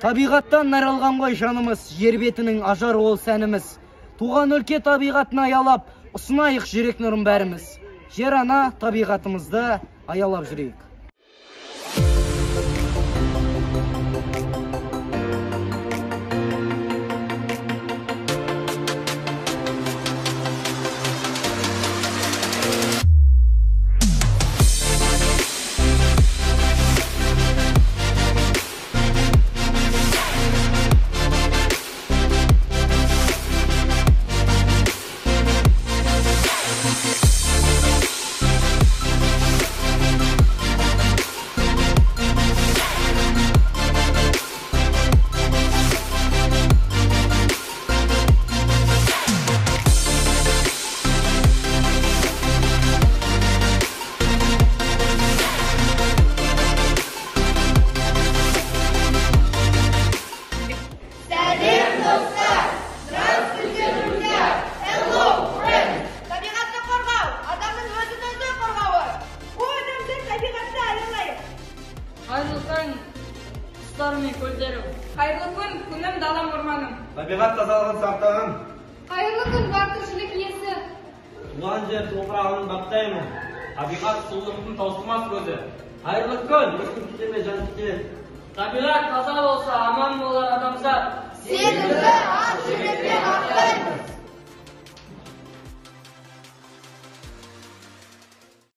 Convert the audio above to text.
Табиғаттан наралғанға жанымыз, жер бетінің ажар ол сәніміз. Туған өлке табиғатына аялап, ұсынайық жүрек нұрын бәріміз. Жер ана табиғатымызды аялап жүрейік. Қайырлы таң, құстарым мен көлдерім. Қайырлы күн, күнім далам орманым. Табиғат тазалығын сақтағын. Қайырлы күн, бар тіршілік иесі. Туған жер топырағын баптаймын. Табиғат сұлулықтың таусылмас көзі. Қайырлы күн, ешкім кетемей жан кетер. Табиғат таза болса, аман болар адамзат. Сенімді ақ жүрекпен ақтаймыз.